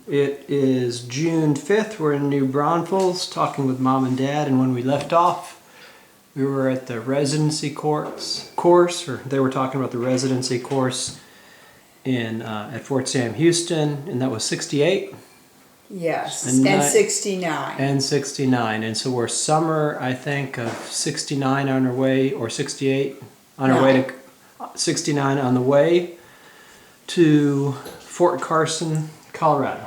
It is June 5th. We're in New Braunfels talking with Mom and Dad, and when we left off, we were at the residency course, or they were talking about the residency course at Fort Sam Houston, and that was 68? Yes, and 69. And 69, and so we're summer, I think, of 69 on our way, or 68 on our way to 69 on the way to Fort Carson, Colorado.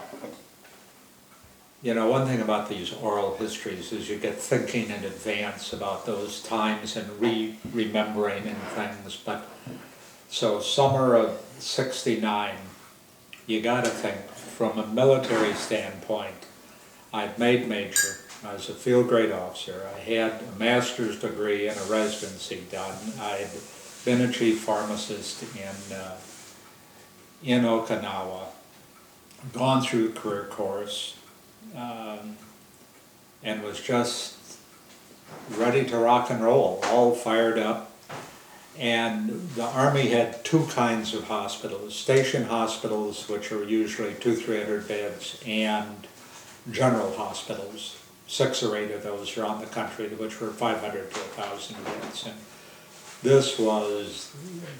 You know, one thing about these oral histories is you get thinking in advance about those times and remembering and things. But so summer of 69, you got to think from a military standpoint. I'd made major. I was a field grade officer. I had a master's degree and a residency done. I'd been a chief pharmacist in Okinawa, gone through the career course, and was just ready to rock and roll, all fired up. And the Army had two kinds of hospitals: station hospitals, which are usually 200-300 beds, and general hospitals. 6 or 8 of those around the country, which were 500 to 1,000 beds. And this was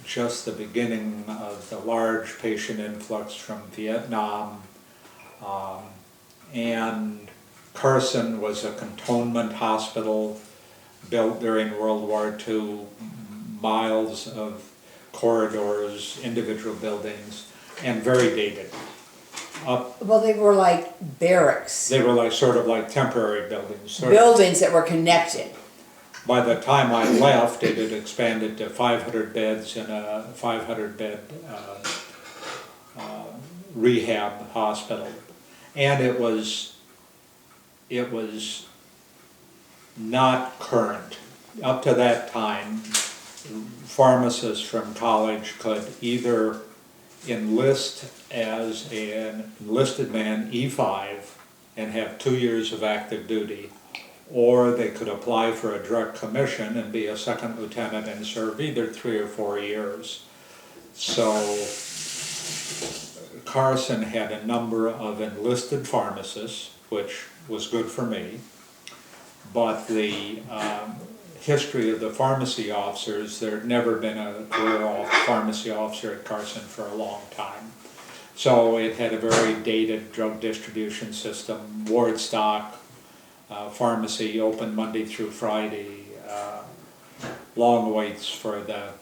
just the beginning of the large patient influx from Vietnam. And Carson was a cantonment hospital built during World War II, miles of corridors, individual buildings, and very dated. Well, they were like barracks. They were like sort of like temporary buildings. Buildings that were connected. By the time I left, it had expanded to 500 beds in a 500-bed rehab hospital. And it was not current. Up to that time, pharmacists from college could either enlist as an enlisted man, E5, and have 2 years of active duty, or they could apply for a direct commission and be a second lieutenant and serve either 3 or 4 years. So Carson had a number of enlisted pharmacists, which was good for me, but the history of the pharmacy officers, there had never been a career pharmacy officer at Carson for a long time. So it had a very dated drug distribution system, ward stock, pharmacy open Monday through Friday, long waits for the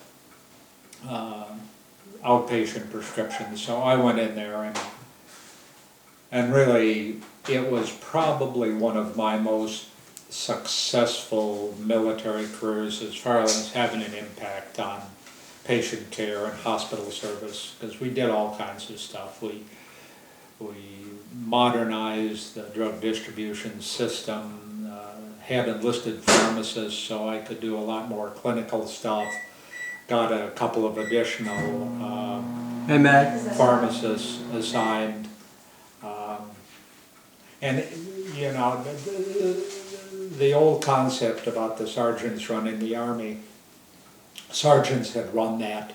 outpatient prescriptions. So I went in there and really it was probably one of my most successful military careers as far as having an impact on patient care and hospital service, because we did all kinds of stuff. We modernized the drug distribution system, had enlisted pharmacists so I could do a lot more clinical stuff, got a couple of additional pharmacists assigned, and you know, the old concept about the sergeants running the Army, sergeants had run that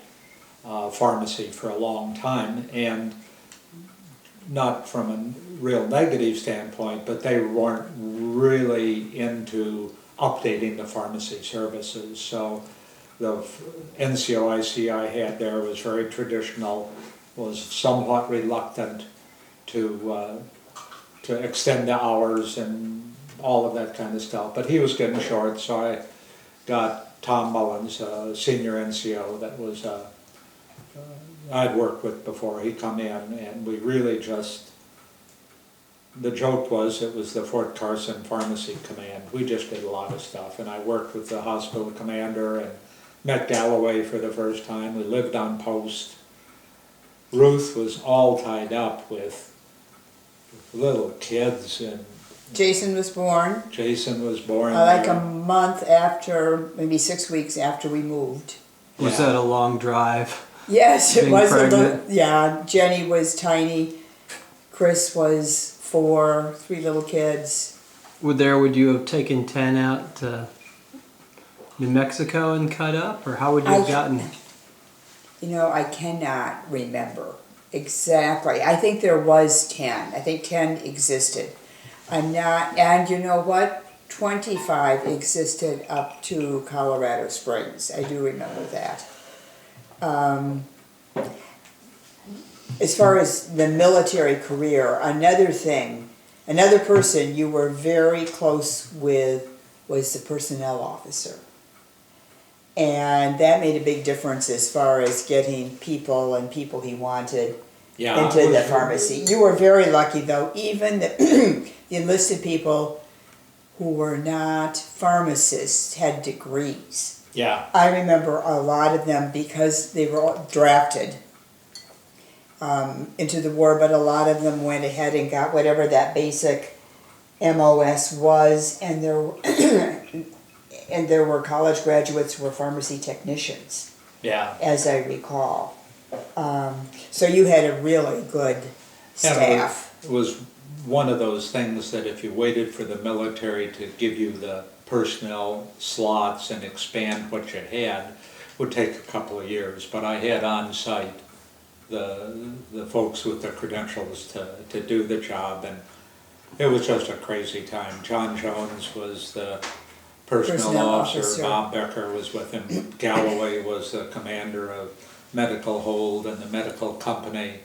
pharmacy for a long time, and not from a real negative standpoint, but they weren't really into updating the pharmacy services. So the NCOIC I had there was very traditional, was somewhat reluctant to extend the hours and all of that kind of stuff. But he was getting short, so I got Tom Mullins, a senior NCO that was I'd worked with before. He come in, and we really just, the joke was it was the Fort Carson Pharmacy Command. We just did a lot of stuff, and I worked with the hospital commander and met Galloway for the first time. We lived on post. Ruth was all tied up with little kids, and Jason was born. Jason was born like there. a month after, maybe 6 weeks after we moved. Was that a long drive? Yes, it was. Yeah, Jenny was tiny. Chris was 4, 3 little kids. Would you have taken 10 out to New Mexico and cut up, or how would you have gotten? You know, I cannot remember. exactly. I think there was 10. I think 10 existed. I'm not, and you know what? 25 existed up to Colorado Springs. I do remember that. As far as the military career, another person you were very close with was the personnel officer. And that made a big difference as far as getting people and people he wanted into the pharmacy. You were very lucky though, even the enlisted people who were not pharmacists had degrees. Yeah. I remember a lot of them because they were all drafted into the war, but a lot of them went ahead and got whatever that basic MOS was, and there were college graduates who were pharmacy technicians. Yeah. As I recall. So you had a really good staff. It was one of those things that if you waited for the military to give you the personnel slots and expand what you had, would take a couple of years. But I had on site the folks with the credentials to do the job, and it was just a crazy time. John Jones was the personnel officer. Bob Becker was with him. Galloway was the commander of medical hold and the medical company.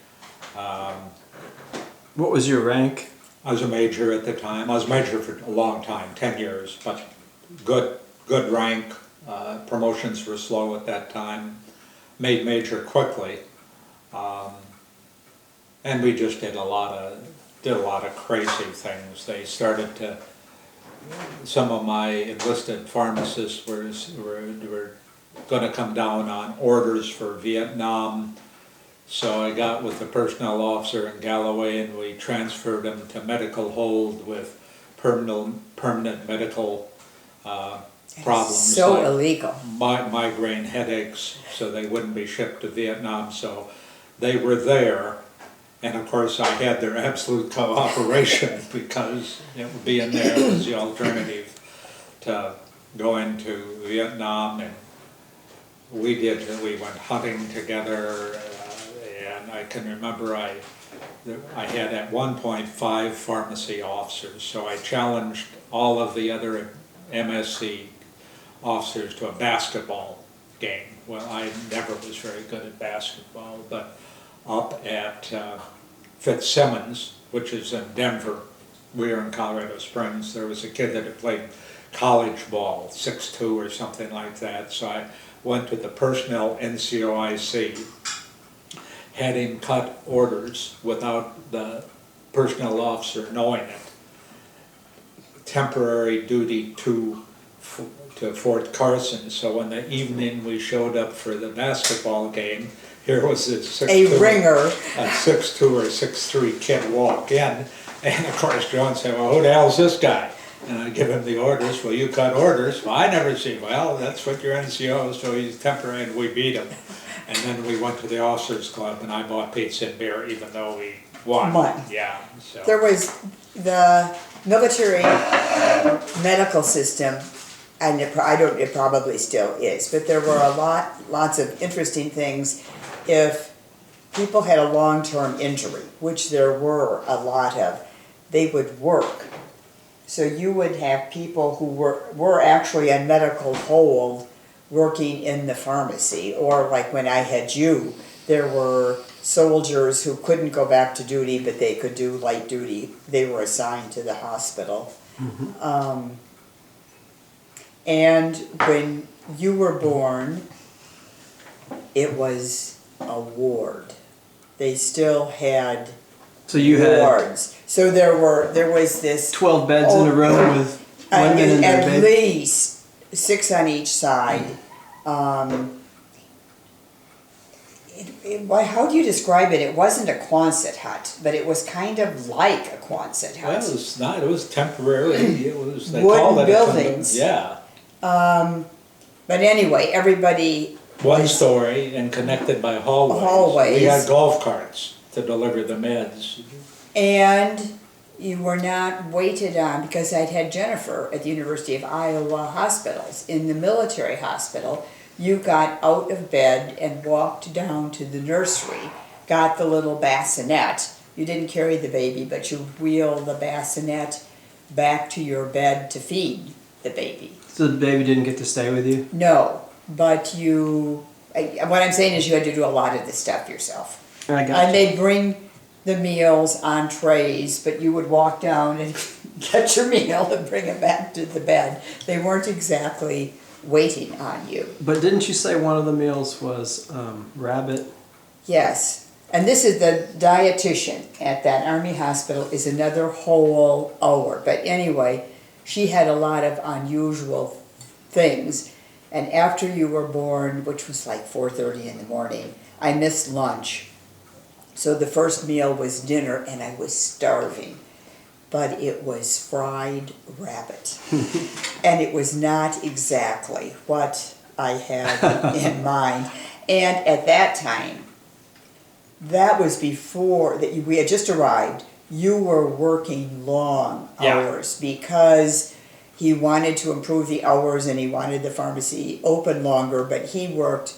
What was your rank? I was a major at the time. I was a major for a long time, 10 years, but good rank. Promotions were slow at that time. Made major quickly. And we just did a lot of crazy things. They started to, some of my enlisted pharmacists were going to come down on orders for Vietnam. So I got with the personnel officer in Galloway, and we transferred them to medical hold with permanent medical problems. So like illegal. Migraine headaches, so they wouldn't be shipped to Vietnam. So they were there, and of course I had their absolute cooperation because being there was the alternative to going to Vietnam. And we went hunting together. And I can remember I had at one point 5 pharmacy officers, so I challenged all of the other MSC officers to a basketball game. Well, I never was very good at basketball, but up at Fitzsimmons, which is in Denver, we were in Colorado Springs, there was a kid that had played college ball, 6'2" or something like that, so I went to the personnel NCOIC, had him cut orders without the personnel officer knowing it. Temporary duty to Fort Carson. So in the evening we showed up for the basketball game. Here was this 6'2", ringer, a 6'2" or 6'3" kid walk in, and of course John said, "Well, who the hell's this guy?" And I give him the orders. "Well, you cut orders." "Well, I never see." "Well, that's what your NCO." So he's temporary, and we beat him. And then we went to the officers club, and I bought pizza and beer, even though we won. Yeah. So. There was the military medical system, and it probably still is, but there were lots of interesting things. If people had a long-term injury, which there were a lot of, they would work. So you would have people who were actually on medical hold working in the pharmacy, or like when I had you, there were soldiers who couldn't go back to duty, but they could do light duty. They were assigned to the hospital. Mm-hmm. And when you were born, it was a ward. They still had wards. So there was this 12 beds in a room with women and their at least 6 on each side. How do you describe it? It wasn't a Quonset hut, but it was kind of like a Quonset hut. Well, it was not. It was temporary. It was they wooden called it buildings. Yeah. But anyway, everybody. One story and connected by hallways. We had golf carts to deliver the meds. And you were not waited on, because I'd had Jennifer at the University of Iowa hospitals. In the military hospital, you got out of bed and walked down to the nursery got the little bassinet. You didn't carry the baby, but you wheel the bassinet back to your bed to feed the baby. So the baby didn't get to stay with you? No, but what I'm saying is you had to do a lot of the stuff yourself. I got And you. they'd bring the meals on trays, but you would walk down and get your meal and bring it back to the bed. They weren't exactly waiting on you. But didn't you say one of the meals was rabbit? Yes, and this is the dietitian at that Army hospital is another whole hour. But anyway, she had a lot of unusual things. And after you were born, which was like 4:30 in the morning, I missed lunch. So the first meal was dinner, and I was starving. But it was fried rabbit. And it was not exactly what I had in mind. And at that time, that was before that we had just arrived. You were working long hours because he wanted to improve the hours and he wanted the pharmacy open longer, but he worked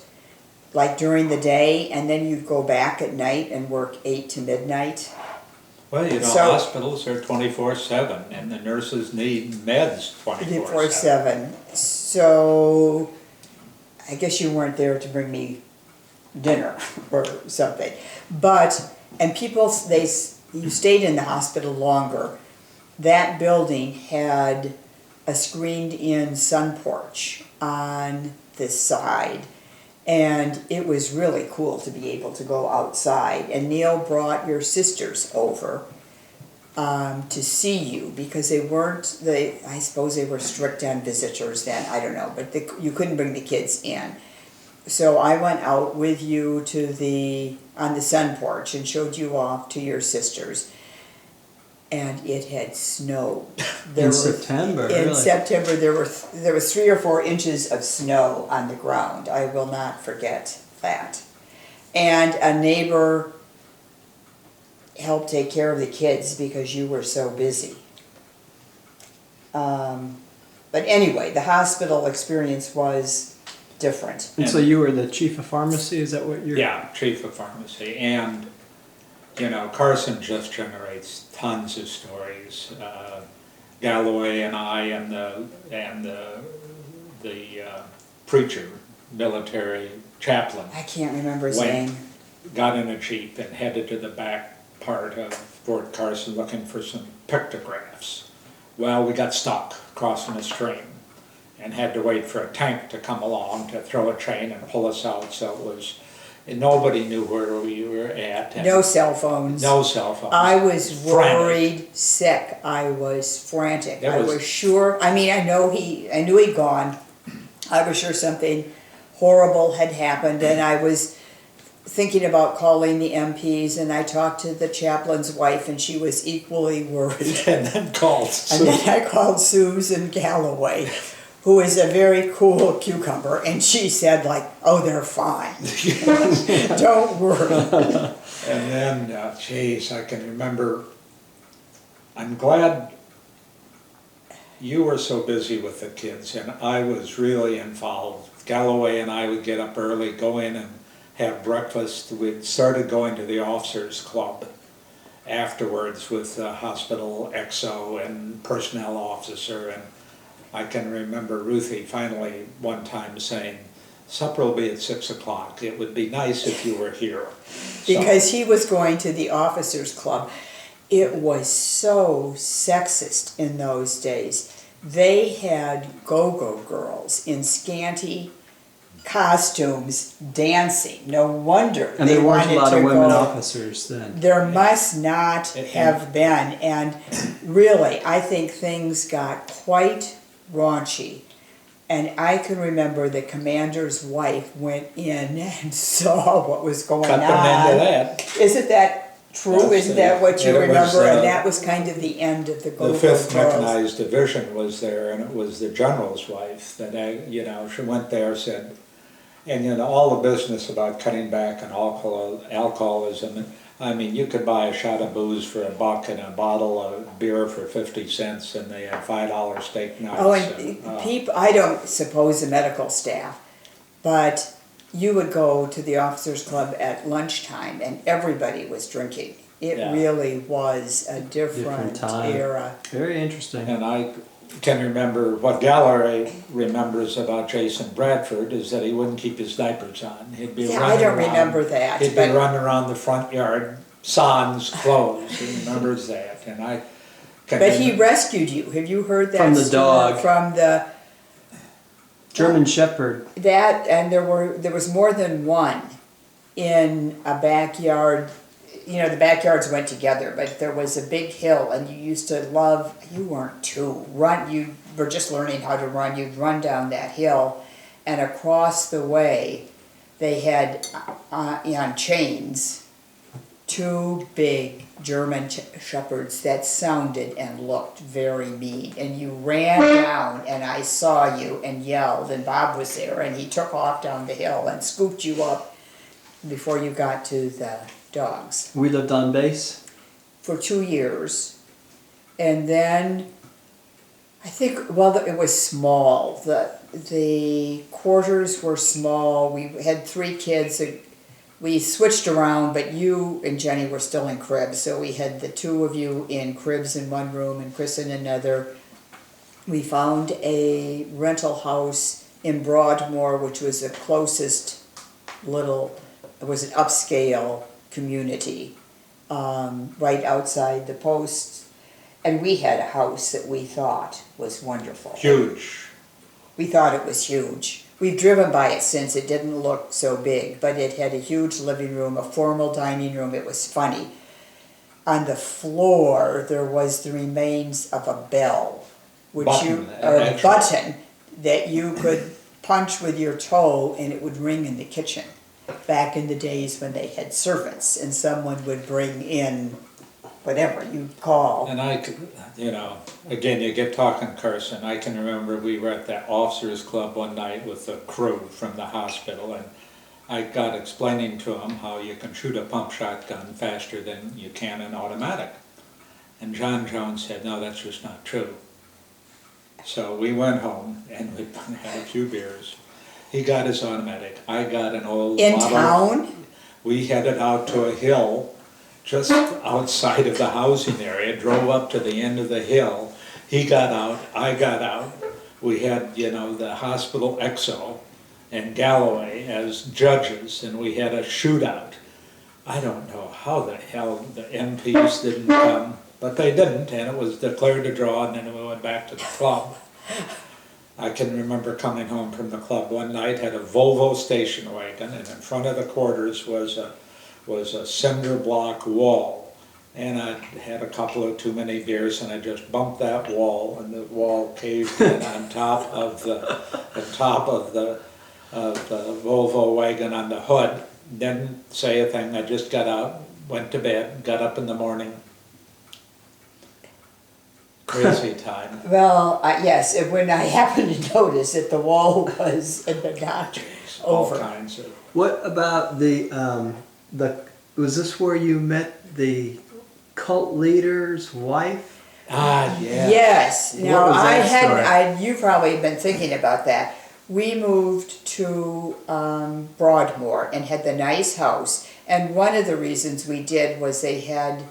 like during the day and then you'd go back at night and work 8 to midnight. Well, you know, So- hospitals are 24/7 and the nurses need meds 24/7. 24/7. So I guess you weren't there to bring me dinner or something. But, and people, you stayed in the hospital longer. That building had a screened-in sun porch on the side. And it was really cool to be able to go outside. And Neil brought your sisters over to see you because I suppose they were strict on visitors then, I don't know, but you couldn't bring the kids in. So I went out with you on the sun porch and showed you off to your sisters. And it had snowed. September, In really? September, there was 3 or 4 inches of snow on the ground. I will not forget that. And a neighbor helped take care of the kids because you were so busy. But anyway, the hospital experience was different. And so you were the chief of pharmacy, is that what you're? Yeah, chief of pharmacy. And, you know, Carson just generates tons of stories. Galloway and I and the preacher, military chaplain, I can't remember his name. got in a Jeep and headed to the back part of Fort Carson looking for some pictographs. Well, we got stuck crossing a stream and had to wait for a tank to come along to throw a chain and pull us out. So and nobody knew where we were at. No cell phones. No cell phones. I was Frantic. worried sick. I was frantic. It I was- was sure, I mean, I knew he'd gone. I was sure something horrible had happened and I was thinking about calling the MPs and I talked to the chaplain's wife and she was equally worried. And then called And Sue. then I called Susan Galloway, who is a very cool cucumber, and she said like, oh, they're fine. Don't worry. And then, geez, I can remember, I'm glad you were so busy with the kids and I was really involved. Galloway and I would get up early, go in and have breakfast. We'd started going to the officers club afterwards with the hospital XO and personnel officer. And I can remember Ruthie finally one time saying, supper will be at 6 o'clock. It would be nice if you were here. So- Because he was going to the officers club. It was so sexist in those days. They had go-go girls in scanty costumes dancing. No wonder And they there weren't a wanted lot to of women go. officers then. There must not And- have been, and really, I think things got quite raunchy. And I can remember the commander's wife went in and saw what was going Cut on. them into that. Isn't that true? Yes, Isn't that what you it was, remember? And that was kind of the end of the The Go-Go 5th Girls. Mechanized Division was there, and it was the general's wife that she went there, said, and all the business about cutting back on alcoholism. I mean, you could buy a shot of booze for $1 and a bottle of beer for 50 cents, and they had $5 steak knives. Oh, and people, I don't suppose the medical staff, but you would go to the officers club at lunchtime and everybody was drinking. It Yeah. really was a different time. era. Very interesting. And I can remember, what Galloway remembers about Jason Bradford is that he wouldn't keep his diapers on. He'd be Yeah, running I don't around- remember that, He'd be but- running around the front yard, sans clothes. He remembers that, and I can But he remember- rescued you. Have you heard that From the story? dog. From the German Shepherd. that, and there was more than one in a backyard. You know, the backyards went together, but there was a big hill, and you used to love. You weren't two. Run. You were just learning how to run. You'd run down that hill, and across the way, they had on chains two big German shepherds that sounded and looked very mean. And you ran down, and I saw you and yelled, and Bob was there, and he took off down the hill and scooped you up before you got to the dogs. We lived on base. For 2 years. And then, I think, well, it was small. The quarters were small. We had 3 kids. We switched around, but you and Jenny were still in cribs. So we had the 2 of you in cribs in one room and Chris in another. We found a rental house in Broadmoor, which was the closest it was an upscale community, right outside the posts. And we had a house that we thought was wonderful. Huge. We thought it was huge. We've driven by it since. It didn't look so big, but it had a huge living room, a formal dining room. It was funny. On the floor, there was the remains of a bell, Button, or a actually. button that you could punch with your toe and it would ring in the kitchen. Back in the days when they had servants and someone would bring in whatever you'd call. And again, you get talking Carson, I can remember we were at that officers club one night with the crew from the hospital, and I got explaining to them how you can shoot a pump shotgun faster than you can an automatic. And John Jones said, no, that's just not true. So we went home and we had a few beers. He got his automatic. I got an old In bottle. town? We headed out to a hill just outside of the housing area, drove up to the end of the hill. He got out, I got out. We had, the hospital exo and Galloway as judges, and we had a shootout. I don't know how the hell the MPs didn't come, but they didn't, and it was declared a draw, and then we went back to the club. I can remember coming home from the club one night, had a Volvo station wagon, and in front of the quarters was a cinder block wall. And I had a couple of too many beers, and I just bumped that wall, and the wall caved in on top of the Volvo wagon on the hood. Didn't say a thing. I just got out, went to bed, got up in the morning. Crazy time. Well, yes, and when I happened to notice that the wall was not All over. kinds of. What about was this where you met the cult leader's wife? Ah, yeah. Yes. What Now was that you probably have been thinking about that. We moved to Broadmoor and had the nice house. And one of the reasons we did was they had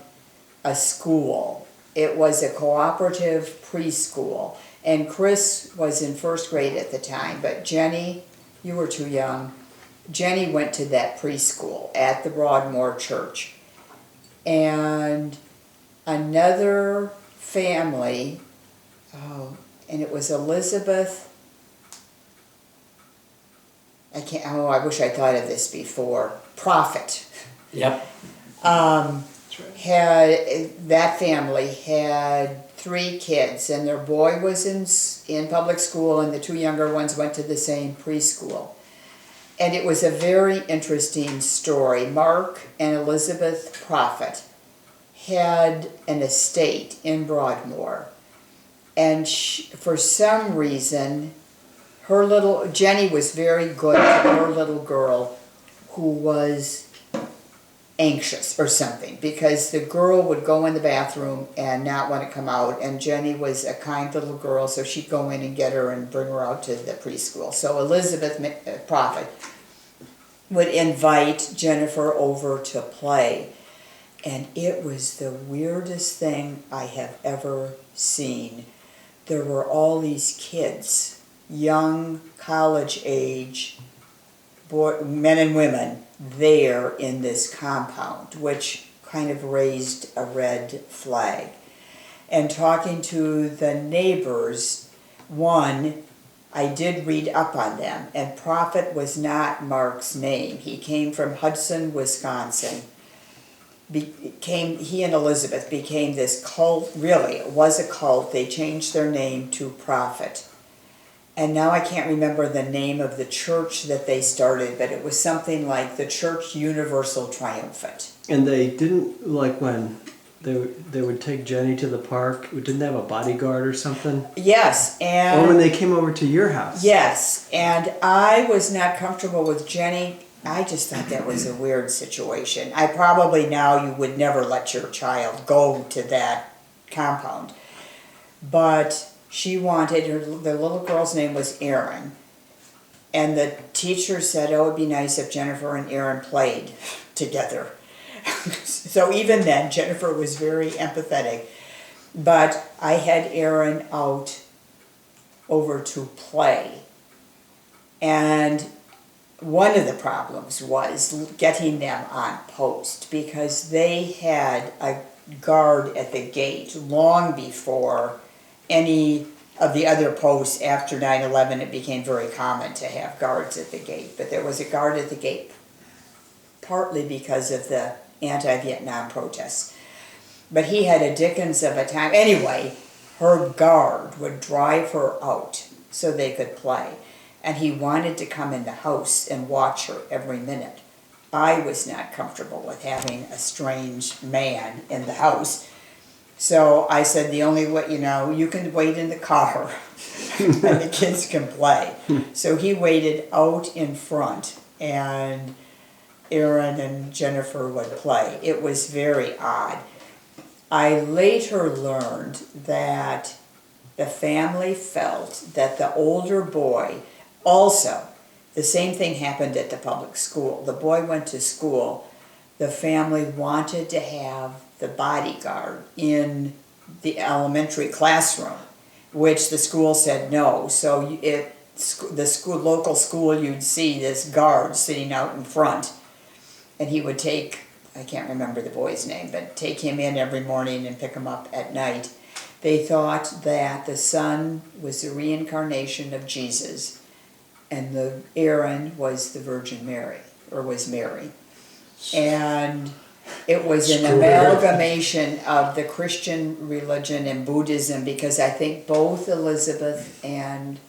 a school. It was a cooperative preschool. And Chris was in first grade at the time, but Jenny, you were too young. Jenny went to that preschool at the Broadmoor Church. And another family, and it was Elizabeth, I wish I thought of this before, Prophet. Yep. That family had 3 kids, and their boy was in public school, and the 2 younger ones went to the same preschool. And it was a very interesting story. Mark and Elizabeth Prophet had an estate in Broadmoor, and for some reason, Jenny was very good to her little girl who was anxious or something, because the girl would go in the bathroom and not want to come out, and Jenny was a kind little girl, so she'd go in and get her and bring her out to the preschool. So Elizabeth Prophet would invite Jennifer over to play. And it was the weirdest thing I have ever seen. There were all these kids, young, college age, men and women, there in this compound, which kind of raised a red flag. And talking to the neighbors, one, I did read up on them, and Prophet was not Mark's name. He came from Hudson, Wisconsin. He and Elizabeth became this cult, really, it was a cult. They changed their name to Prophet. And now I can't remember the name of the church that they started, but it was something like the Church Universal Triumphant. And they didn't, like when they would take Jenny to the park, didn't they have a bodyguard or something? Yes, and... Or when they came over to your house. Yes, and I was not comfortable with Jenny. I just thought that was a weird situation. I probably now you would never let your child go to that compound. But she wanted, the little girl's name was Erin. And the teacher said, oh, it'd be nice if Jennifer and Erin played together. So even then, Jennifer was very empathetic. But I had Erin out over to play. And one of the problems was getting them on post because they had a guard at the gate long before any of the other posts. After 9/11, it became very common to have guards at the gate. But there was a guard at the gate, partly because of the anti-Vietnam protests. But he had a dickens of a time. Anyway, her guard would drive her out so they could play. And he wanted to come in the house and watch her every minute. I was not comfortable with having a strange man in the house. So I said, the only way, you can wait in the car and the kids can play. So he waited out in front and Erin and Jennifer would play. It was very odd. I later learned that the family felt that the older boy, also, the same thing happened at the public school. The boy went to school. The family wanted to have the bodyguard in the elementary classroom, which the school said no. So local school, you'd see this guard sitting out in front. And he would take, I can't remember the boy's name, but take him in every morning and pick him up at night. They thought that the son was the reincarnation of Jesus, and the Aaron was the Virgin Mary, or was Mary. And it was an amalgamation of the Christian religion and Buddhism, because I think both Elizabeth and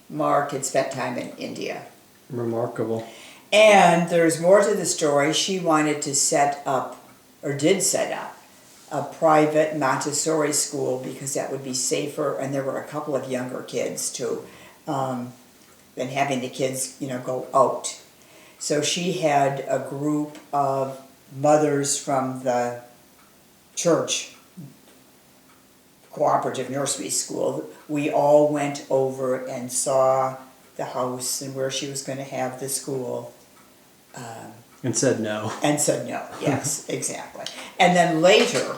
Mark had spent time in India. Remarkable. And there's more to the story. She wanted to set up, or did set up, a private Montessori school because that would be safer, and there were a couple of younger kids too, than having the kids, go out. So she had a group of mothers from the church cooperative nursery school. We all went over and saw the house and where she was going to have the school. And said no. And said no, yes, exactly. And then later,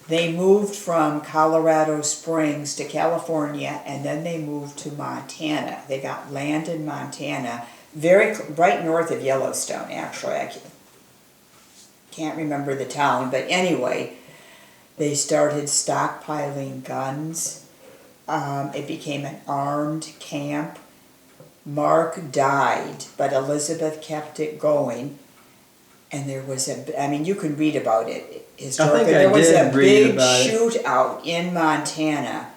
they moved from Colorado Springs to California, and then they moved to Montana. They got land in Montana, right north of Yellowstone, actually. I can't remember the town, but anyway, they started stockpiling guns. It became an armed camp. Mark died, but Elizabeth kept it going. And there was you can read about it historically. There was a big shootout in Montana,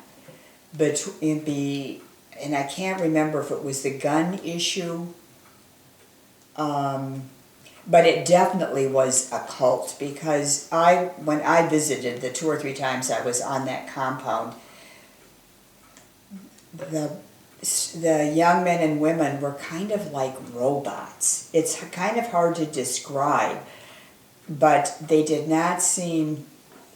and I can't remember if it was the gun issue, but it definitely was a cult, because when I visited the 2 or 3 times I was on that compound, the young men and women were kind of like robots. It's kind of hard to describe, but they did not seem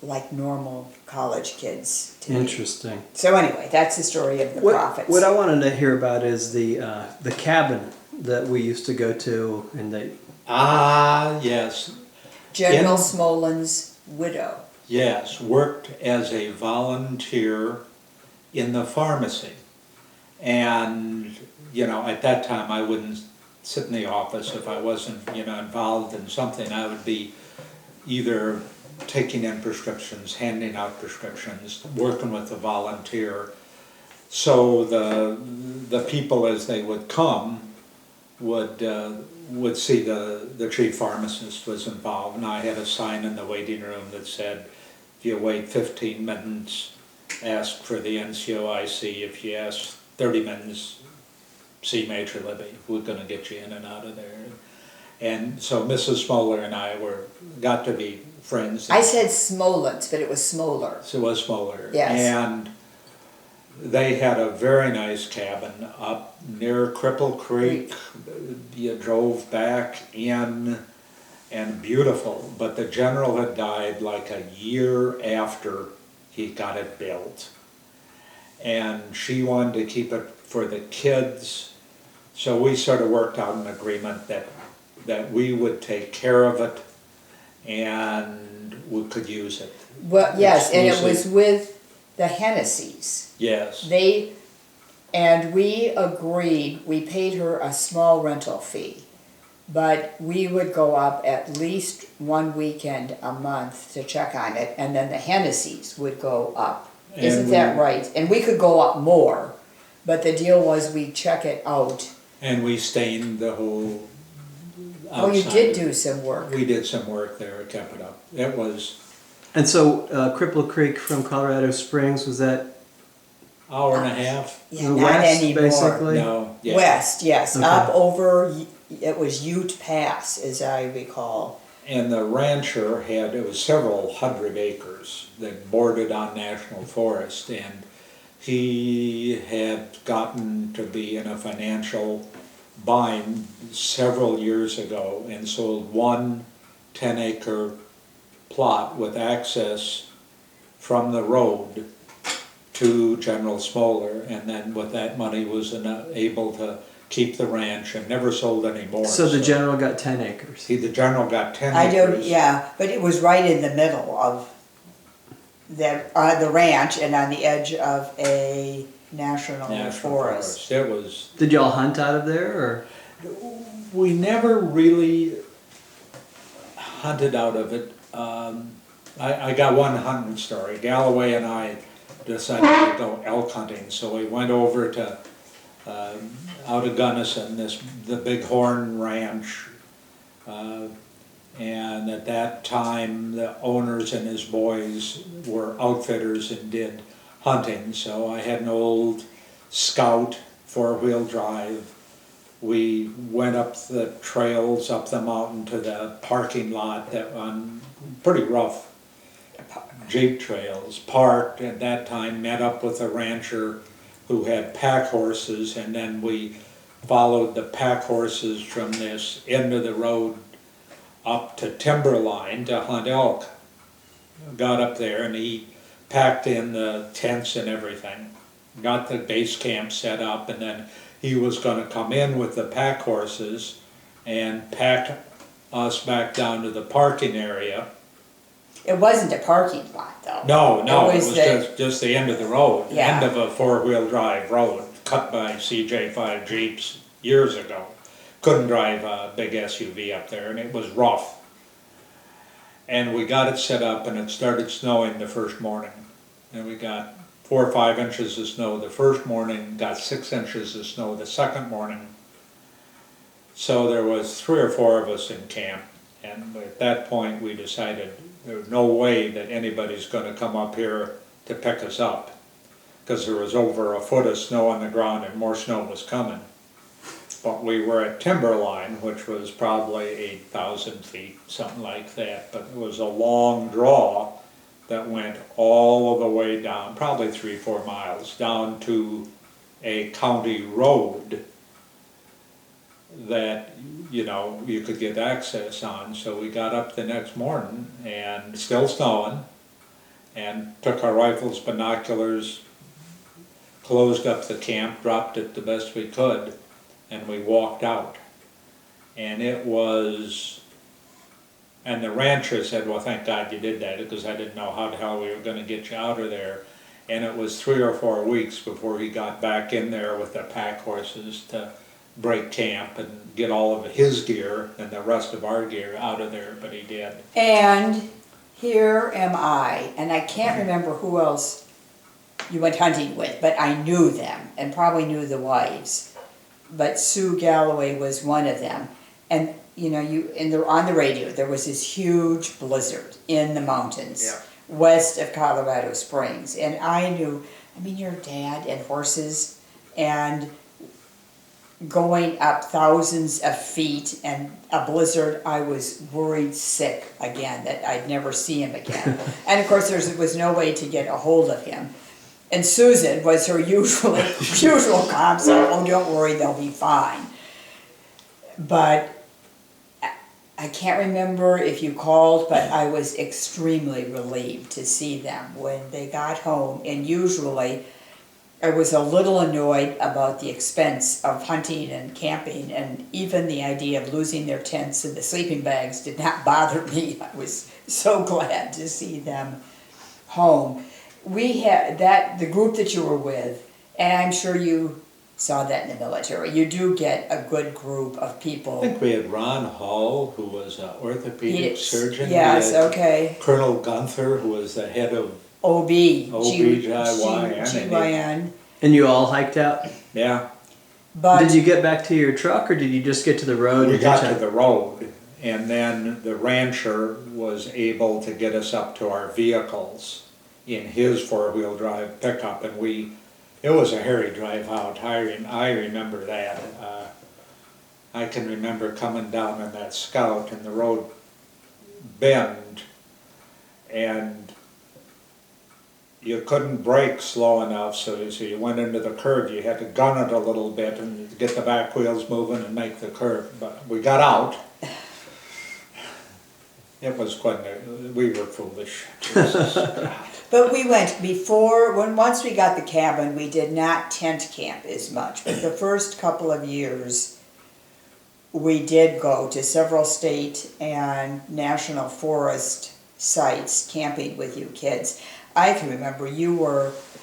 like normal college kids to me. Interesting. So anyway, that's the story of the prophets. What I wanted to hear about is the cabin that we used to go to, and Yes, General In- Smolin's widow. yes, worked as a volunteer in the pharmacy. And, you know, at that time I wouldn't sit in the office if I wasn't, you know, involved in something. I would be either taking in prescriptions, handing out prescriptions, working with the volunteer. So the people as they would come would see the chief pharmacist was involved, and I had a sign in the waiting room that said, if you wait 15 minutes, ask for the NCOIC. If you ask 30 minutes, see Major Libby. We're gonna get you in and out of there. And so Mrs. Smoller and I got to be friends. I said Smolin's, but it was Smoller. So it was Smoller. Yes. And they had a very nice cabin up near Cripple Creek. You drove back in, and beautiful, but the general had died like a year after he got it built. And she wanted to keep it for the kids, so we sort of worked out an agreement that we would take care of it and we could use it. Well, yes, and it was Exclusive. with the Hennessy's. Yes. And we agreed, we paid her a small rental fee, but we would go up at least one weekend a month to check on it, and then the Hennessy's would go up. Isn't that right? And we could go up more, but the deal was we'd check it out. And we stained the whole outside. Oh, you did do some work. We did some work there, kept it up. It was And so Cripple Creek from Colorado Springs, was that hour and a half. Yeah, the not west, anymore. basically? No, yeah. West, yes, Okay. up over, it was Ute Pass, as I recall. And the rancher it was several hundred acres that bordered on national forest, and he had gotten to be in a financial bind several years ago and sold one 10-acre plot with access from the road to General Smoller, and then with that money was able to keep the ranch and never sold any more. So the general got 10 acres. The general got 10 I acres. don't, yeah, but it was right in the middle of the ranch and on the edge of a national forest. It was, Did y'all hunt out of there, or? we never really hunted out of it. I got one hunting story. Galloway and I decided to go elk hunting, so we went over to out of Gunnison, the Big Horn Ranch, and at that time the owners and his boys were outfitters and did hunting, so I had an old Scout 4-wheel drive. We went up the trails, up the mountain to the parking lot that on pretty rough jeep trails, parked at that time, met up with a rancher who had pack horses, and then we followed the pack horses from this end of the road up to Timberline to hunt elk. Got up there and he packed in the tents and everything, got the base camp set up, and then he was going to come in with the pack horses and pack us back down to the parking area. It wasn't a parking lot, though. No, it was the- just the end of the road, Yeah. end of a 4-wheel drive road, cut by CJ5 Jeeps years ago. Couldn't drive a big SUV up there, and it was rough. And we got it set up, and it started snowing the first morning. And we got 4 or 5 inches of snow the first morning, got 6 inches of snow the second morning. So there was 3 or 4 of us in camp, and at that point we decided there's no way that anybody's going to come up here to pick us up, because there was over a foot of snow on the ground and more snow was coming. But we were at Timberline, which was probably 8,000 feet, something like that, but it was a long draw that went all the way down, probably 3-4 miles, down to a county road that, you know, you could get access on. So we got up the next morning, and still snowing, and took our rifles, binoculars, closed up the camp, dropped it the best we could, and we walked out. And it was, and the rancher said, well, thank God you did that, because I didn't know how the hell we were gonna get you out of there. And it was 3 or 4 weeks before he got back in there with the pack horses to break camp and get all of his gear and the rest of our gear out of there, but he did. And here am I, and I can't remember who else you went hunting with, but I knew them and probably knew the wives. But Sue Galloway was one of them. And you know, on the radio there was this huge blizzard in the mountains west of Colorado Springs. And I knew, I mean, your dad and horses and going up thousands of feet and a blizzard, I was worried sick again that I'd never see him again. And of course there was no way to get a hold of him. And Susan was her usual calm, so, oh, don't worry, they'll be fine. But I can't remember if you called, but I was extremely relieved to see them when they got home. And usually I was a little annoyed about the expense of hunting and camping, and even the idea of losing their tents and the sleeping bags did not bother me. I was so glad to see them home. We had the group that you were with, and I'm sure you saw that in the military. You do get a good group of people. I think we had Ron Hall, who was an orthopedic surgeon. Yes, okay. Colonel Gunther, who was the head of OB-GYN. And you all hiked out? Yeah. But did you get back to your truck, or did you just get to the road? We got to the road, and then the rancher was able to get us up to our vehicles in his four-wheel drive pickup, and it was a hairy drive out. I remember that. I can remember coming down in that Scout and the road bend, and you couldn't brake slow enough, so you went into the curve. You had to gun it a little bit and get the back wheels moving and make the curve. But we got out. It was we were foolish. But we went once we got the cabin, we did not tent camp as much. But the first couple of years, we did go to several state and national forest sites camping with you kids. I can remember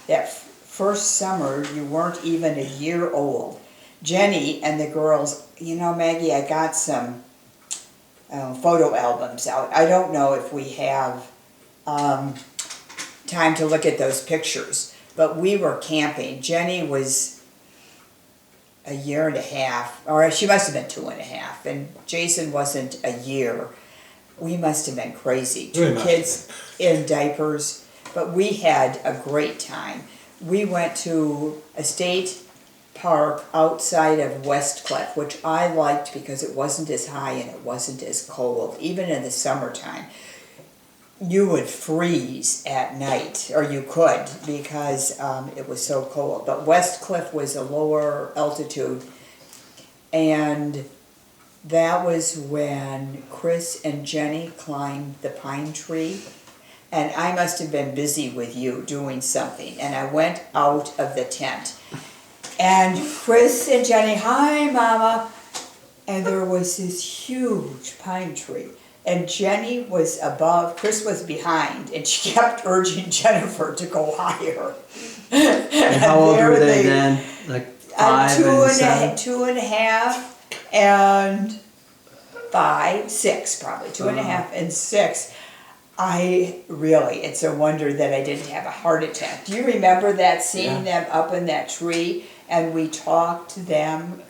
that first summer, you weren't even a year old. Jenny and the girls, you know, Maggie, I got some photo albums out. I don't know if we have time to look at those pictures, but we were camping. Jenny was a year and a half, or she must have been 2.5, and Jason wasn't a year. We must have been crazy. Two kids in diapers, but we had a great time. We went to a state park outside of Westcliff, which I liked because it wasn't as high and it wasn't as cold, even in the summertime. You would freeze at night, or you could, because it was so cold. But Westcliff was a lower altitude, and that was when Chris and Jenny climbed the pine tree, and I must have been busy with you doing something, and I went out of the tent. And Chris and Jenny, hi, Mama, and there was this huge pine tree. And Jenny was above, Chris was behind, and she kept urging Jennifer to go higher. And how old were they then? Like 5 and 7? 2.5 and 5, 6 probably, 2.5 and 6. It's a wonder that I didn't have a heart attack. Do you remember that, seeing them up in that tree? And we talked to them,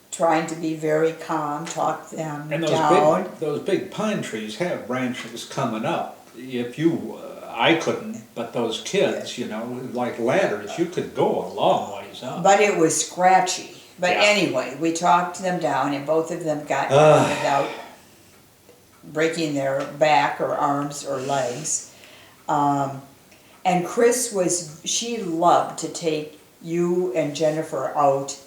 trying to be very calm, talk them down. Those big pine trees have branches coming up. I couldn't, but those kids, like ladders, you could go a long ways up. But it was scratchy. But anyway, we talked them down, and both of them got down without breaking their back or arms or legs. And Chris she loved to take you and Jennifer out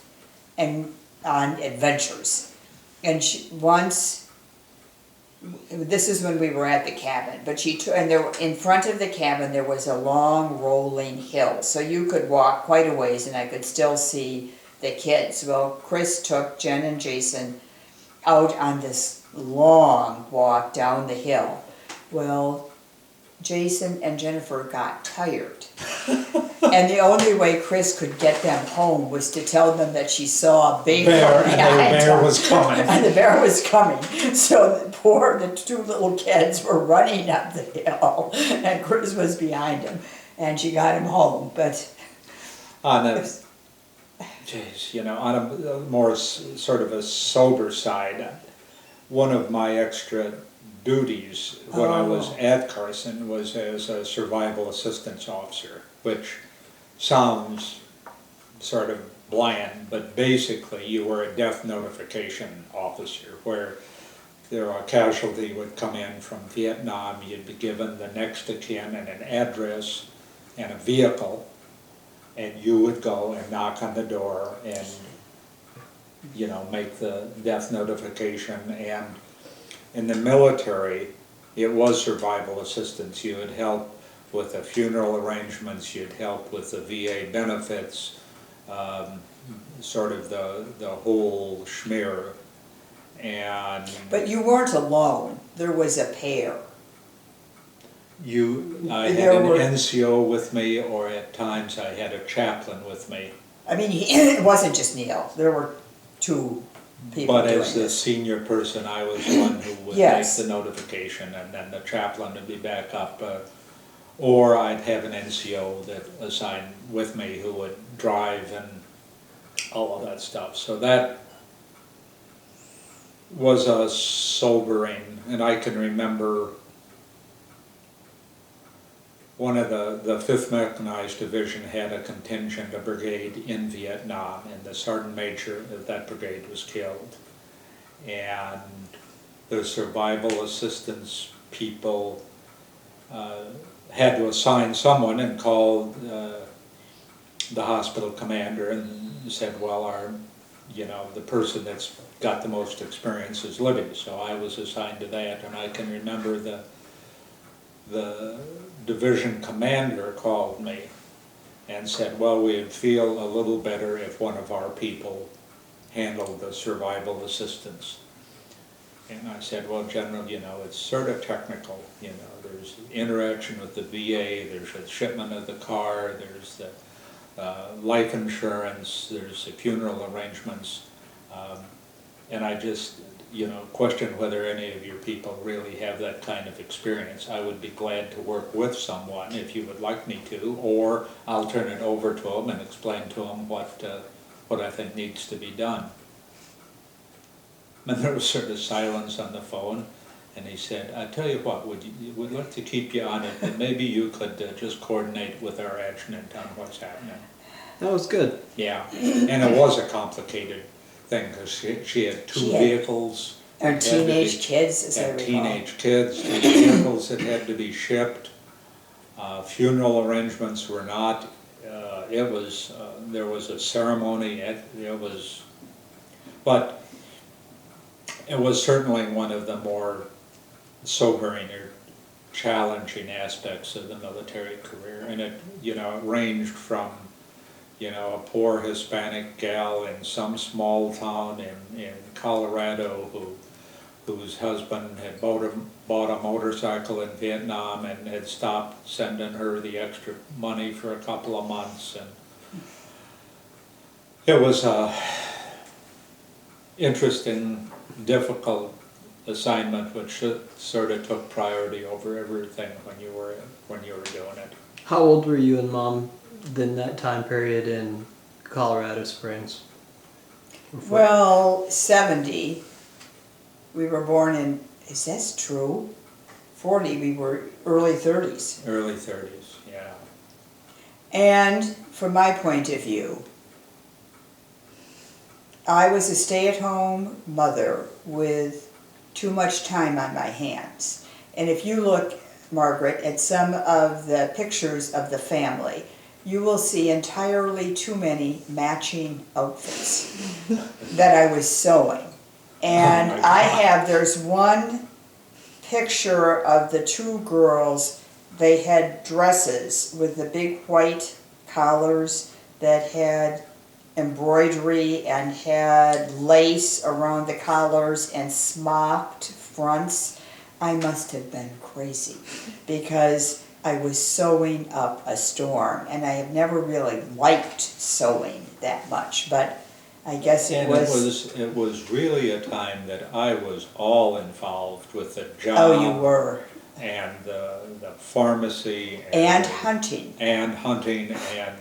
and on adventures. And this is when we were at the cabin, but in front of the cabin there was a long rolling hill, so you could walk quite a ways and I could still see the kids. Well, Chris took Jen and Jason out on this long walk down the hill. Well, Jason and Jennifer got tired. And the only way Chris could get them home was to tell them that she saw a bear And the behind bear them. was coming. And the bear was coming. So the two little kids were running up the hill, and Chris was behind them. And she got him home, but On a, geez, you know, on a more sort of a sober side, one of my extra duties when I was at Carson was as a survival assistance officer, which sounds sort of bland, but basically you were a death notification officer where a casualty would come in from Vietnam, you'd be given the next of kin and an address and a vehicle, and you would go and knock on the door and, you know, make the death notification. And in the military, it was survival assistance. You would help with the funeral arrangements, you'd help with the VA benefits, sort of the whole schmear. But you weren't alone. There was a pair. I had an NCO with me, or at times I had a chaplain with me. I mean, it wasn't just Neil. There were two people But doing as the this. senior person, I was one who would Yes. make the notification, and then the chaplain would be back up. Or I'd have an NCO that assigned with me who would drive and all of that stuff. So that was a sobering, and I can remember one of the 5th Mechanized Division had a contingent, a brigade in Vietnam, and the sergeant major of that brigade was killed. And the survival assistance people had to assign someone and called the hospital commander and said, well, the person that's got the most experience is living. So I was assigned to that, and I can remember the division commander called me and said, well, we'd feel a little better if one of our people handled the survival assistance. And I said, well, General, it's sort of technical, there's interaction with the VA, there's a shipment of the car, there's the life insurance, there's the funeral arrangements, and I just, question whether any of your people really have that kind of experience. I would be glad to work with someone if you would like me to, or I'll turn it over to them and explain to them what I think needs to be done. And there was sort of silence on the phone, and he said, I tell you what, we'd like to keep you on it, but maybe you could just coordinate with our adjutant on what's happening. That was good. Yeah, and it was a complicated thing, because she had two vehicles. And teenage kids, as I recall. Teenage kids, two vehicles that had to be shipped. Funeral arrangements were not, there was a ceremony, but it was certainly one of the more sobering or challenging aspects of the military career. And it ranged from, a poor Hispanic gal in some small town in Colorado whose husband had bought a motorcycle in Vietnam and had stopped sending her the extra money for a couple of months. And it was a interesting, difficult assignment, which sort of took priority over everything when you were doing it. How old were you and Mom in that time period in Colorado Springs? Well, 70. We were born in, is that true? 40, we were early 30s. Early 30s, yeah. And from my point of view, I was a stay-at-home mother with too much time on my hands. And if you look, Margaret, at some of the pictures of the family, you will see entirely too many matching outfits that I was sewing. And there's one picture of the two girls. They had dresses with the big white collars that had embroidery and had lace around the collars and smocked fronts. I must have been crazy because I was sewing up a storm, and I have never really liked sewing that much, but I guess And it was really a time that I was all involved with the job. Oh, you were. And the pharmacy. And hunting. And hunting, and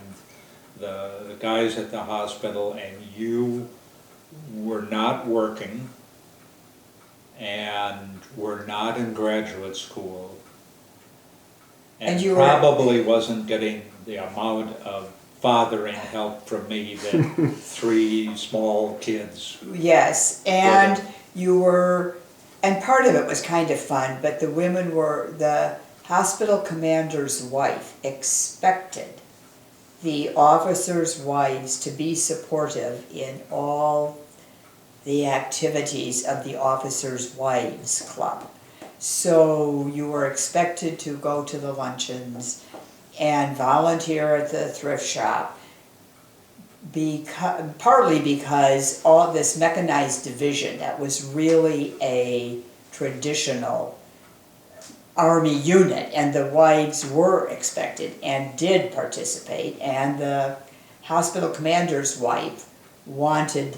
the guys at the hospital, and you were not working and were not in graduate school. And you probably wasn't getting the amount of fathering help from me that 3 small kids. Yes, and you were, and part of it was kind of fun, but the hospital commander's wife expected the officers' wives to be supportive in all the activities of the officers' wives club. So you were expected to go to the luncheons and volunteer at the thrift shop, partly because all this mechanized division that was really a traditional Army unit, and the wives were expected and did participate, and the hospital commander's wife wanted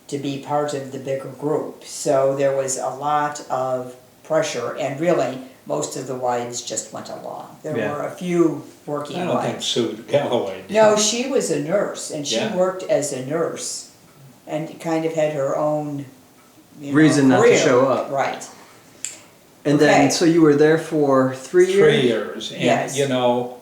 to be part of the bigger group. So there was a lot of pressure, and really most of the wives just went along. There were a few working wives. I don't think Sue Galloway did. No, she was a nurse, and she Yeah. worked as a nurse and kind of had her own Reason not to career. show up. Right. And Okay. then, so you were there for 3 years? 3 years, and Yes. you know,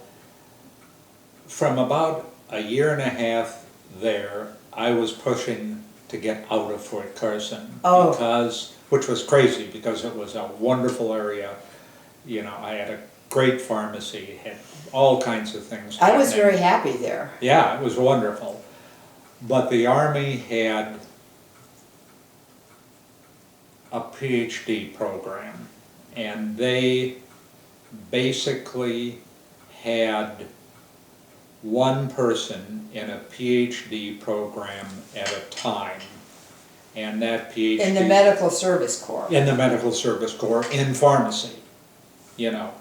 from about a year and a half there, I was pushing to get out of Fort Carson. Oh. Which was crazy, because it was a wonderful area. You know, I had a great pharmacy, had all kinds of things I was happening. very happy there. Yeah, it was wonderful. But the Army had a PhD program, and they basically had one person in a PhD program at a time. And that PhD... In the Medical Service Corps. In the Medical Service Corps, in pharmacy, you know.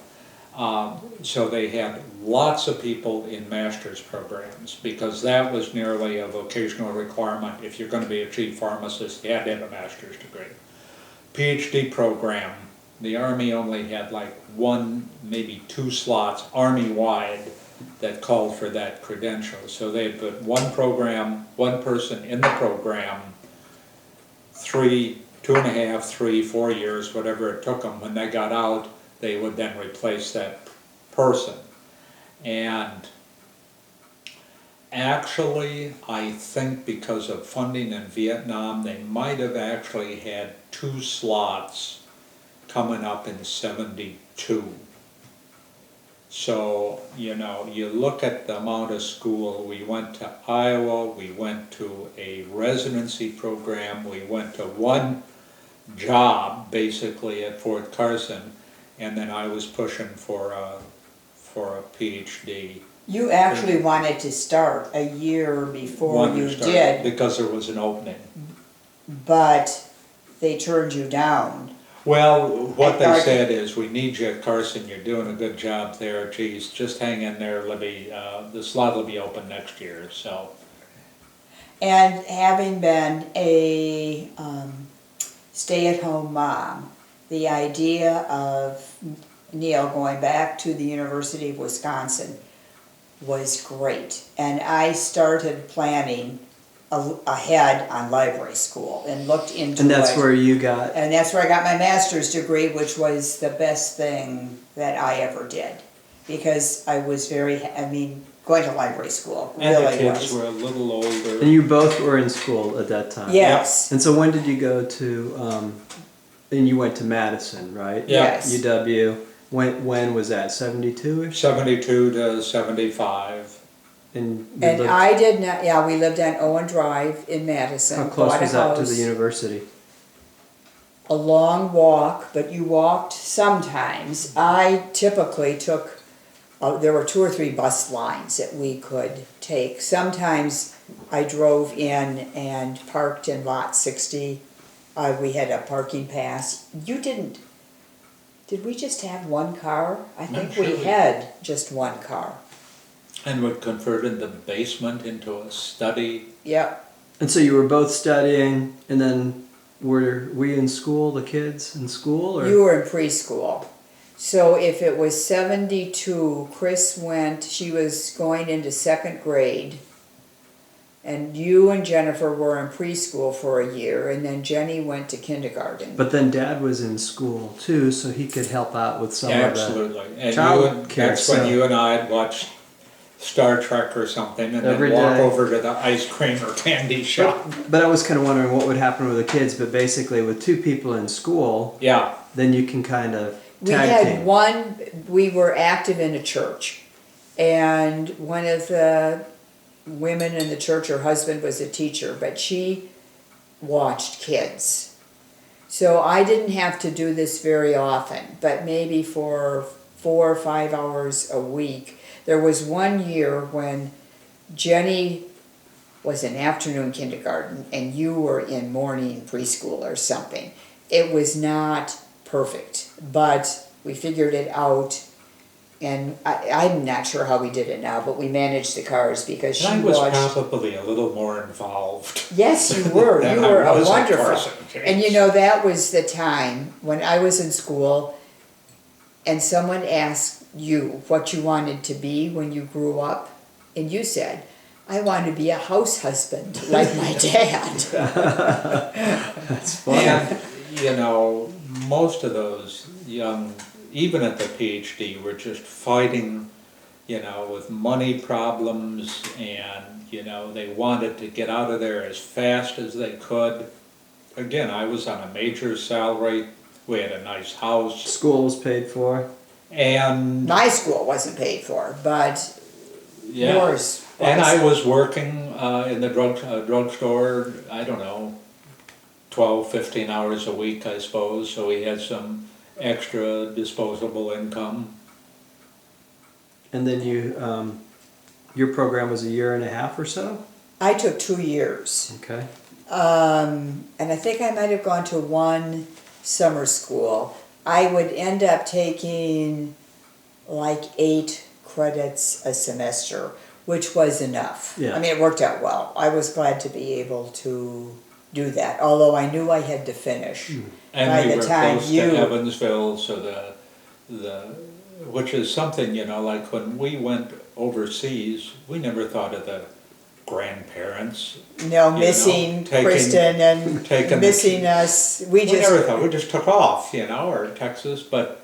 So they had lots of people in master's programs, because that was nearly a vocational requirement. If you're going to be a chief pharmacist, you had to have a master's degree. PhD program, the Army only had like 1, maybe 2 slots, Army-wide, that called for that credential. So they put one person in the program, 2.5, 3, 4 years, whatever it took them. When they got out, they would then replace that person. And actually, I think because of funding in Vietnam, they might have actually had 2 slots coming up in '72. So, you know, you look at the amount of school. We went to Iowa, we went to a residency program, we went to one job, basically, at Fort Carson, and then I was pushing for a PhD. You actually wanted to start a year before you did, because there was an opening. but they turned you down. Well, what they said is, we need you at Carson, you're doing a good job there, geez, just hang in there, Libby, the slot will be open next year, so. And having been a stay-at-home mom, the idea of Neil going back to the University of Wisconsin was great. And I started planning ahead on library school and looked into it. And that's where you got... And that's where I got my master's degree, which was the best thing that I ever did. Because I was going to library school really was. And the kids were a little older. And you both were in school at that time? Yes. And so when did you go to, and you went to Madison, right? Yeah. Yes. UW. When was that, 72-ish? 72 to 75. And I did not, we lived on Owen Drive in Madison. how close bought a was that to house. the university? A long walk, but you walked sometimes. I typically took there were 2 or 3 bus lines that we could take. Sometimes I drove in and parked in lot 60. We had a parking pass. You didn't, did we just have one car? I think we sure. had just one car. And we converted the basement into a study. Yep. And so you were both studying, and then were we in school, the kids in school? Or? You were in preschool. So if it was 72, Chris went, she was going into 2nd grade. And you and Jennifer were in preschool for a year, and then Jenny went to kindergarten. But then Dad was in school too, so he could help out with some Absolutely. of the And child care that's when stuff. you and I had watched Star Trek or something, and Every then walk day. over to the ice cream or candy shop. But I was kind of wondering what would happen with the kids. But basically, with 2 people in school, Yeah. then you can kind of We tag had team. we were active in a church, and one of the women in the church, her husband was a teacher, but she watched kids. So I didn't have to do this very often, but maybe for 4 or 5 hours a week. There was one year when Jenny was in afternoon kindergarten and you were in morning preschool or something. It was not perfect, but we figured it out. And I'm not sure how we did it now, but we managed the cars because she And I was watched. probably a little more involved. Yes, you were. than You I were a was at wonderful. Carson, And you know, that was the time when I was in school and someone asked you what you wanted to be when you grew up. And you said, I want to be a house husband like my dad. That's funny. And, you know, most of those young, even at the PhD, were just fighting, you know, with money problems, and, you know, they wanted to get out of there as fast as they could. Again, I was on a major salary, we had a nice house, School was paid for. and, My school wasn't paid for, but yeah. yours was. And I was working in the drugstore, I don't know, 12, 15 hours a week, I suppose, so we had some extra disposable income. And then you, your program was a year and a half or so? I took 2 years. Okay. And I think I might have gone to 1 summer school. I would end up taking like 8 credits a semester, which was enough. Yeah. I mean, it worked out well. I was glad to be able to do that, although I knew I had to finish. And By we the were time close you- to Evansville, so which is something, you know, like when we went overseas, we never thought of the grandparents. No, You missing know, taking- Kristen and taking the missing key. us. We never thought, we just took off, you know, or Texas, but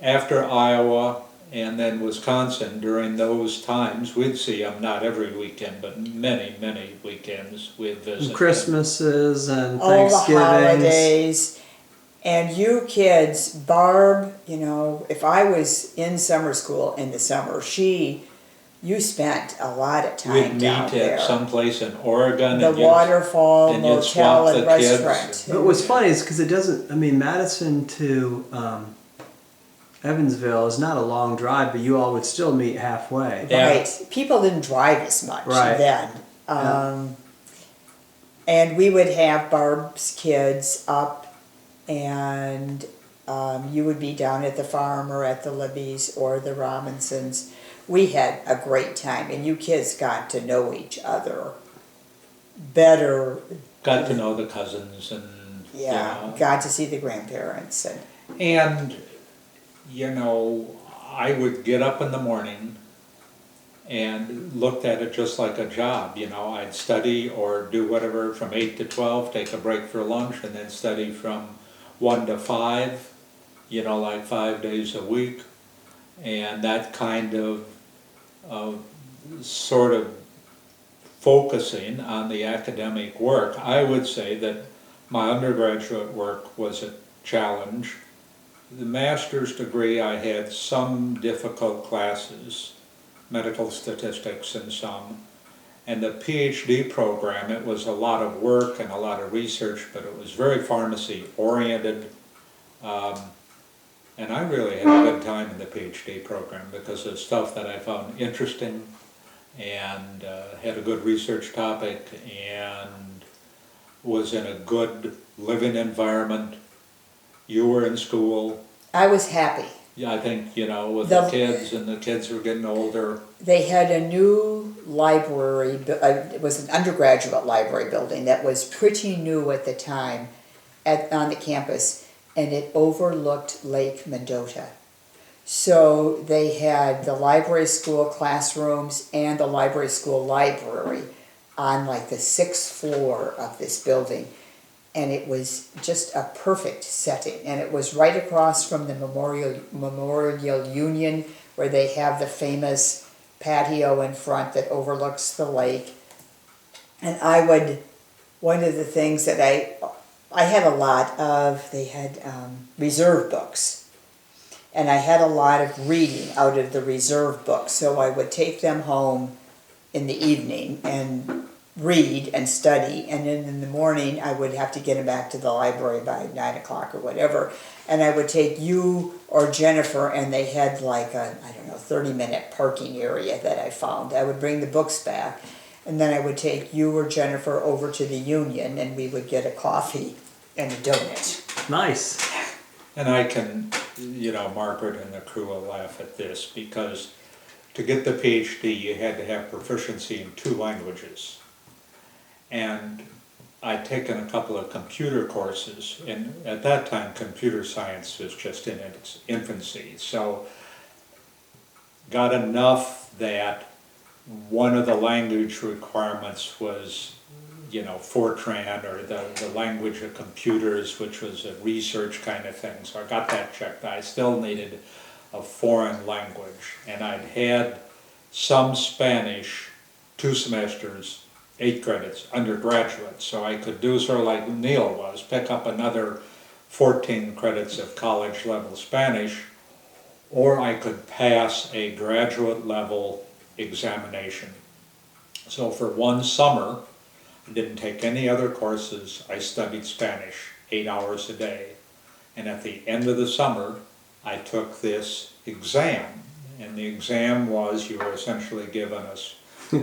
after Iowa and then Wisconsin, during those times, we'd see them not every weekend, but many, many weekends we'd visit. And Christmases and All the Thanksgivings. holidays. And you kids, Barb, you know, if I was in summer school in the summer, you spent a lot of time We'd meet down there. at someplace in Oregon. The and you'd- Waterfall and you'd Motel swap and the kids. Restaurant. But what's funny is because it doesn't, I mean, Madison to Evansville is not a long drive, but you all would still meet halfway. Yeah. Right. People didn't drive as much Right. then. And we would have Barb's kids up, and you would be down at the farm or at the Libby's or the Robinsons. We had a great time, and you kids got to know each other better. Got to know the cousins and, Yeah, you know. got to see the grandparents. And, you know, I would get up in the morning and looked at it just like a job, you know. I'd study or do whatever from 8 to 12, take a break for lunch, and then study from 1 to 5, you know, like 5 days a week. And that kind of sort of focusing on the academic work. I would say that my undergraduate work was a challenge. The master's degree, I had some difficult classes, medical statistics and some. And the PhD program, it was a lot of work and a lot of research, but it was very pharmacy oriented. And I really had a good time in the PhD program because of stuff that I found interesting and had a good research topic and was in a good living environment. You were in school. I was happy. Yeah, I think, you know, with the kids, and the kids were getting older. They had a new library, it was an undergraduate library building that was pretty new at the time on the campus, and it overlooked Lake Mendota. So they had the library school classrooms and the library school library on like the 6th floor of this building. And it was just a perfect setting. And it was right across from the Memorial Union, where they have the famous patio in front that overlooks the lake. And one of the things that I had a lot of, they had reserve books. And I had a lot of reading out of the reserve books. So I would take them home in the evening and read and study, and then in the morning I would have to get them back to the library by 9 o'clock or whatever, and I would take you or Jennifer, and they had like a, I don't know, 30-minute parking area that I found. I would bring the books back, and then I would take you or Jennifer over to the Union, and we would get a coffee and a donut. Nice. And I can, you know, Margaret and the crew will laugh at this, because to get the PhD you had to have proficiency in 2 languages. And I'd taken a couple of computer courses, and at that time computer science was just in its infancy, so got enough that one of the language requirements was, you know, Fortran, or the language of computers, which was a research kind of thing, so I got that checked. I still needed a foreign language, and I'd had some Spanish, 2 semesters, 8 credits, undergraduate, so I could do sort of like Neil was, pick up another 14 credits of college level Spanish, or I could pass a graduate level examination. So for one summer, I didn't take any other courses, I studied Spanish 8 hours a day, and at the end of the summer I took this exam, and the exam was, you were essentially given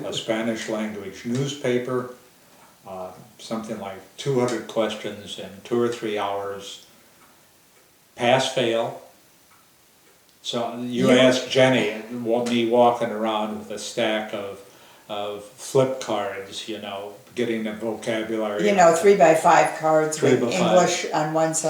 a Spanish language newspaper, something like 200 questions in 2 or 3 hours, pass fail. So you asked Jenny, me walking around with a stack of flip cards, you know, getting the vocabulary. You know, 3x5 cards with 3x5. English on one side